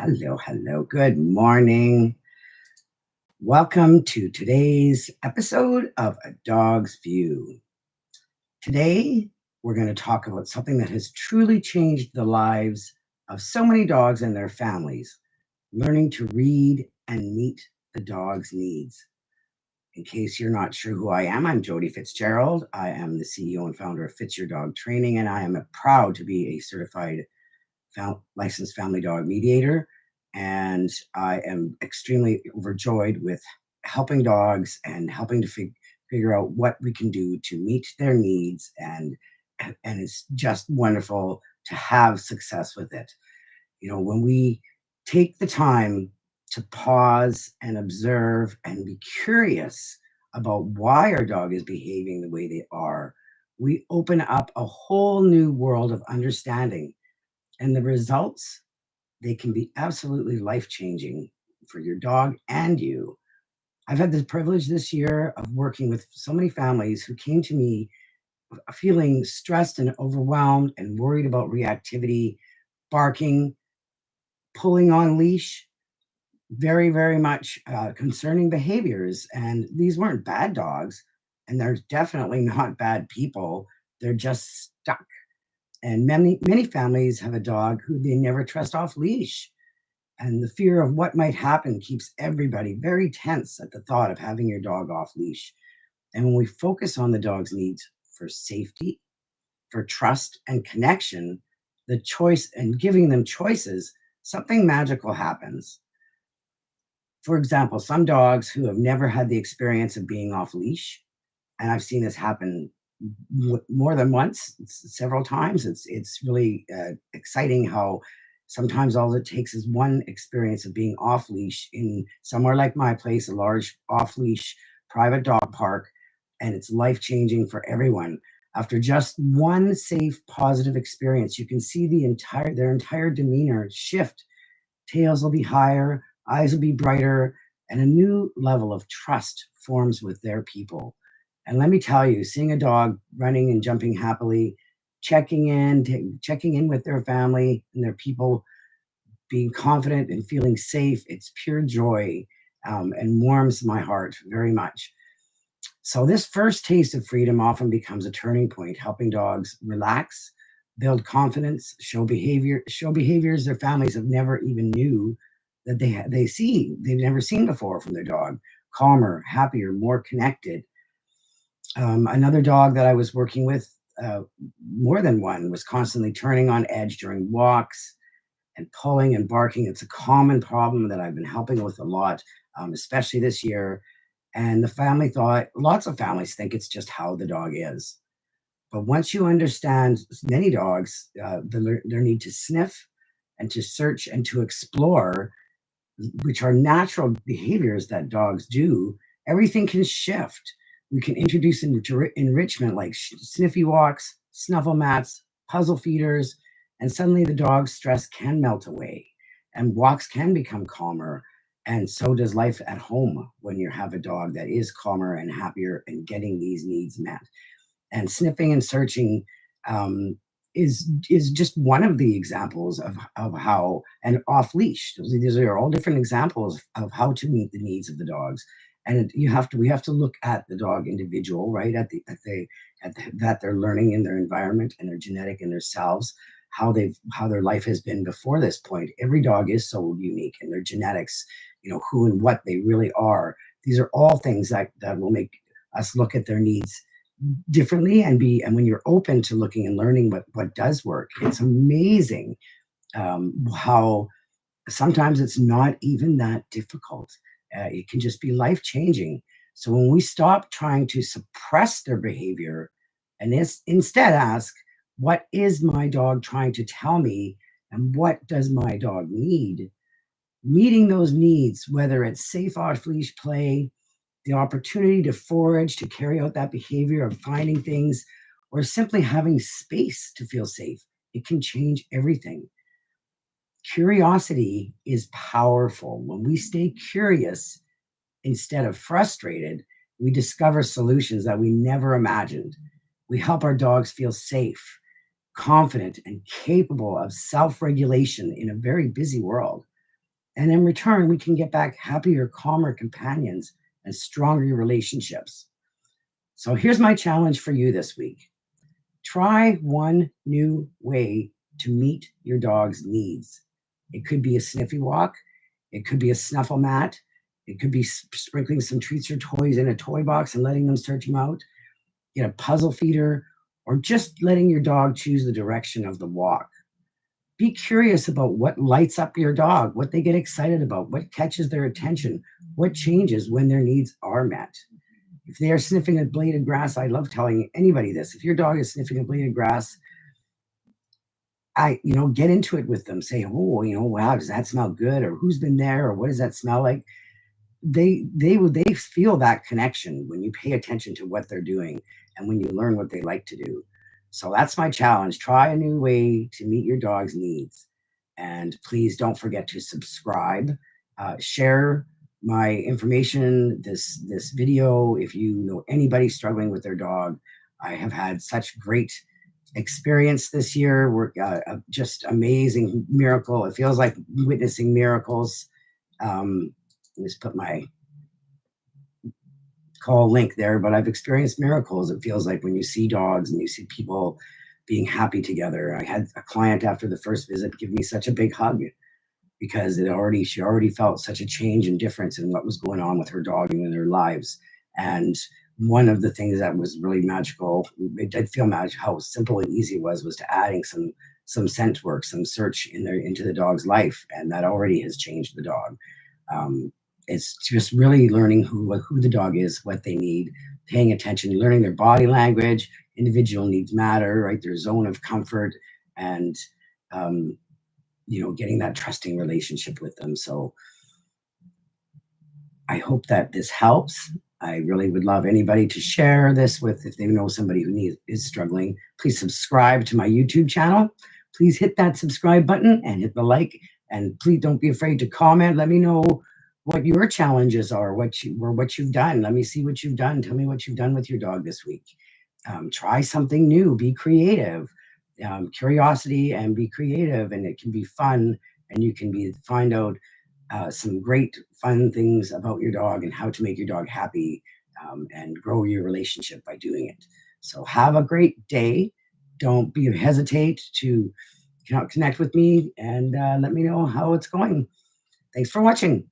Hello, hello. Good morning. Welcome to today's episode of A Dog's View. Today, we're going to talk about something that has truly changed the lives of so many dogs and their families, learning to read and meet the dog's needs. In case you're not sure who I am, I'm Jody Fitzgerald. I am the CEO and founder of Fitz Your Dog Training, and I am proud to be a certified licensed family dog mediator. And I am extremely overjoyed with helping dogs and helping to figure out what we can do to meet their needs. And it's just wonderful to have success with it. When we take the time to pause and observe and be curious about why our dog is behaving the way they are, we open up a whole new world of understanding, and the results, they can be absolutely life-changing for your dog and you. I've had the privilege this year of working with so many families who came to me feeling stressed and overwhelmed and worried about reactivity, barking, pulling on leash, very, very much concerning behaviors. And these weren't bad dogs, and they're definitely not bad people. They're just stuck. And many families have a dog who they never trust off leash. And the fear of what might happen keeps everybody very tense at the thought of having your dog off leash. And when we focus on the dog's needs for safety, for trust and connection, the choice and giving them choices, something magical happens. For example, some dogs who have never had the experience of being off leash, and I've seen this happen more than once, several times. It's really exciting how sometimes all it takes is one experience of being off leash in somewhere like my place, a large off leash private dog park, and it's life changing for everyone. After just one safe, positive experience, you can see their entire demeanor shift. Tails will be higher, eyes will be brighter, and a new level of trust forms with their people. And let me tell you, seeing a dog running and jumping happily, checking in with their family and their people, being confident and feeling safe, it's pure joy, and warms my heart very much. So this first taste of freedom often becomes a turning point, helping dogs relax, build confidence, show behaviors their families have never even knew that they've never seen before from their dog. Calmer, happier, more connected. Another dog that I was working with, uh, more than one, was constantly turning on edge during walks and pulling and barking. It's a common problem that I've been helping with a lot, especially this year. And the family thought, lots of families think it's just how the dog is. But once you understand many dogs, their need to sniff and to search and to explore, which are natural behaviors that dogs do, everything can shift. We can introduce enrichment like sniffy walks, snuffle mats, puzzle feeders, and suddenly the dog's stress can melt away and walks can become calmer. And so does life at home when you have a dog that is calmer and happier and getting these needs met. And sniffing and searching, um, is just one of the examples of how, and off leash. These are all different examples of how to meet the needs of the dogs. And we have to look at the dog individual, right? That they're learning in their environment and their genetic and their selves, how their life has been before this point. Every dog is so unique in their genetics, who and what they really are. These are all things that will make us look at their needs differently, and when you're open to looking and learning what does work, it's amazing, how sometimes it's not even that difficult. It can just be life changing. So when we stop trying to suppress their behavior and instead ask, what is my dog trying to tell me, and what does my dog need? Meeting those needs, whether it's safe off leash play, the opportunity to forage, to carry out that behavior of finding things, or simply having space to feel safe, it can change everything. Curiosity is powerful. When we stay curious instead of frustrated, we discover solutions that we never imagined. We help our dogs feel safe, confident, and capable of self regulation in a very busy world. And in return, we can get back happier, calmer companions and stronger relationships. So here's my challenge for you this week. Try one new way to meet your dog's needs. It could be a sniffy walk, it could be a snuffle mat, it could be sprinkling some treats or toys in a toy box and letting them search them out, get a puzzle feeder, or just letting your dog choose the direction of the walk. Be curious about what lights up your dog, what they get excited about, what catches their attention, what changes when their needs are met. If they are sniffing a blade of grass, I love telling anybody this. If your dog is sniffing a blade of grass, get into it with them. Say, oh, wow, does that smell good? Or who's been there? Or what does that smell like? They feel that connection when you pay attention to what they're doing and when you learn what they like to do. So that's my challenge. Try a new way to meet your dog's needs. And please don't forget to subscribe, share my information, this video. If you know anybody struggling with their dog, I have had such great experience this year. We're just amazing miracle. It feels like witnessing miracles. Just put my call link there, but I've experienced miracles. It feels like when you see dogs and you see people being happy together. I had a client after the first visit give me such a big hug because she already felt such a change and difference in what was going on with her dog and in their lives. And one of the things that was really magical, it did feel magical how simple and easy it was to adding some scent work, some search into the dog's life, and that already has changed the dog. It's just really learning who the dog is, what they need, paying attention, learning their body language. Individual needs matter, right? Their zone of comfort, and getting that trusting relationship with them. So I hope that this helps. I really would love anybody to share this with, if they know somebody who is struggling. Please subscribe to my YouTube channel. Please hit that subscribe button and hit the like. And please don't be afraid to comment. Let me know what your challenges are, what you've done. Let me see what you've done. Tell me what you've done with your dog this week. Try something new. Be creative. Curiosity and be creative, and it can be fun. And you can find out some great fun things about your dog and how to make your dog happy, and grow your relationship by doing it. So have a great day. Don't hesitate to connect with me and let me know how it's going. Thanks for watching.